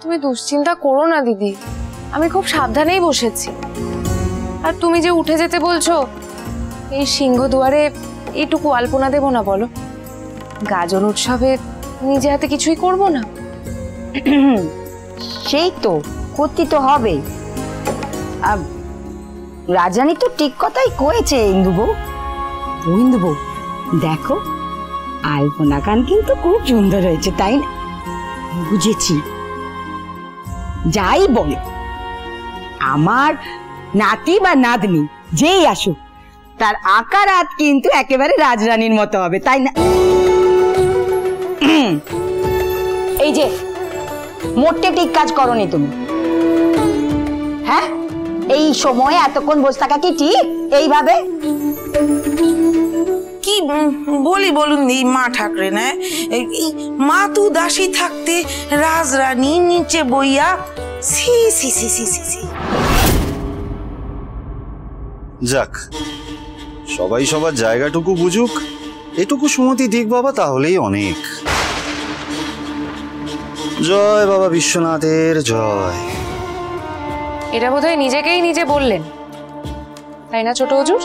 তুমি দুশ্চিন্তা করো না দিদি, আমি খুব সাবধানেই বসেছি। আর তুমি যে উঠে যেতে বলছো, এই সিংহদুয়ারে এইটুকু আলপনা দেবো না বলো? গাজন উৎসবে নিজে হাতে কিছুই করবো না? সেই তো করতে তো হবে। রাজানি তো ঠিক কথাই কয়েছে ইন্দুবু। ইন্দুবু দেখো, আলপনা কান কিন্তু খুব সুন্দর হয়েছে, তাই না? বুঝেছি। যাই বলে, আমার নাতি বা নাতনি যেই আসুক, তার আকার হাত কিন্তু একেবারে রাজরানীর মতো হবে, তাই না? এই যে মোটে ঠিক কাজ করনি তুমি। হ্যাঁ, এই সময় এতক্ষণ বসে থাকা কি ঠিক? এইভাবে কি বলি বলুন এই মা ঠাকরে না, মা তু দাসী থাকতে রাজরানী নিচে বইয়া, সি সি সি সি সি সি। যাক, সবাই সবার জায়গাটুকু বুঝুক, এটুকু সুমতি দিক বাবা, তাহলেই অনেক। জয় বাবা বিশ্বনাথের জয়। এটা বোধহয় নিজেকেই নিজে বললেন, তাই না ছোট হুজুর?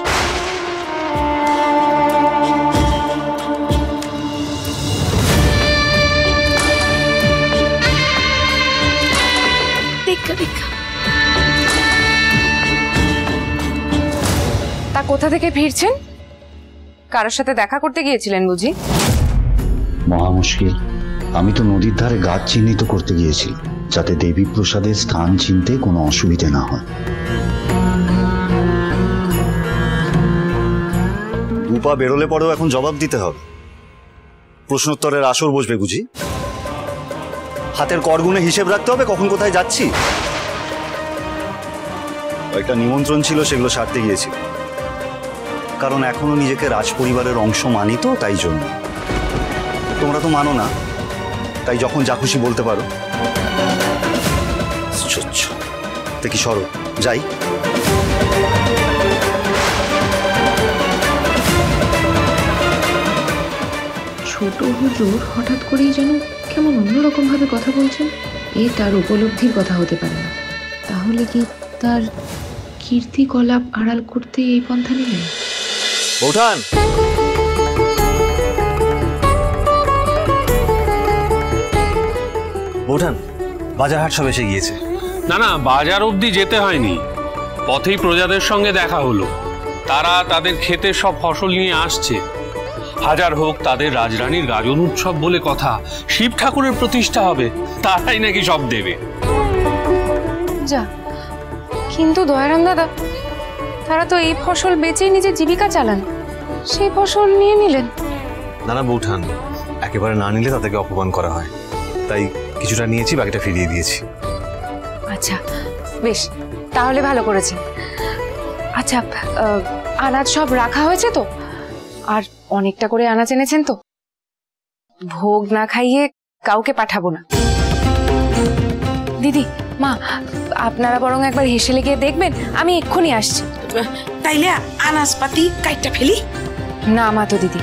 তা কোথা থেকে ফিরছেন? কারোর সাথে দেখা করতে গিয়েছিলেন বুঝি? মহা মুশকিল। আমি তো নদীর ধারে গাছ চিহ্নিত করতে গিয়েছি, যাতে দেবী প্রসাদের স্থান চিনতে কোনো অসুবিধে না হয়। দুপা বেরোলে পরেও এখন জবাব দিতে হবে। প্রশ্নোত্তরের আসর বসবে বুঝি? হাতের করগুনে হিসেব রাখতে হবে কখন কোথায় যাচ্ছি। কয়েকটা নিমন্ত্রণ ছিল, সেগুলো সারতে গিয়েছি, কারণ এখনো নিজেকে রাজ পরিবারের অংশ মানি তো, তাই জন্য। তোমরা তো মানো না, তাই যখন যা খুশি বলতে পারো। দেখি সরো, যাই। ছোট হুজুর হঠাৎ করেই যেন কেমন অন্যরকম ভাবে কথা বলছেন। এ তার উপলব্ধির কথা হতে পারে না। তাহলে কি তার কীর্তিকলাপ আড়াল করতে এই পন্থা নিলেন? বৌঠান, বৌঠান, বাজার হাট সব এসে গিয়েছে। না না, বাজার অবধি যেতে হয়নি, পথেই প্রজাদের সঙ্গে দেখা হলো। তারা তাদের ক্ষেতে সব ফসল নিয়ে আসছে। হাজার হোক, তাদের রাজরানীর গাজন উৎসব বলে কথা, শিব ঠাকুরের প্রতিষ্ঠা হবে, তারাই নাকি সব দেবে। যা, কিন্তু দয়ারাম দাদা, তারা তো এই ফসল বেচেই নিজের জীবিকা চালান, সেই ফসল নিয়ে নিলেন। না না বৌঠান, একেবারে না নিলে তাদেরকে অপমান করা হয়, তাই কিছুটা নিয়েছি, বাকিটা ফিরিয়ে দিয়েছি। আচ্ছা বেশ, তাহলে ভালো করেছেন। আচ্ছা, আনাজ সব রাখা হয়েছে তো? আর অনেকটা করে আনাজ এনেছেন তো? ভোগ না খাইয়ে কাউকে পাঠাবো না। দিদি, মা, আপনারা বরং একবার হেসেলে গিয়ে দেখবেন, আমি এক্ষুনি আসছি। তাইলে আনাজপাতি কাইটা ফেলি? না মা তো দিদি,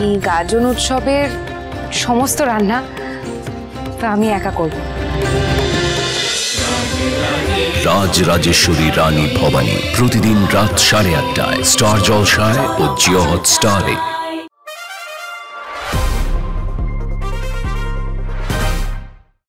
এই গাজন উৎসবের সমস্ত রান্না তা আমি একা করব। রাজরাজেশ্বরী রানী ভবানী প্রতিদিন রাত 8:30টায় স্টার জলসায় ও জিও হটস্টারে।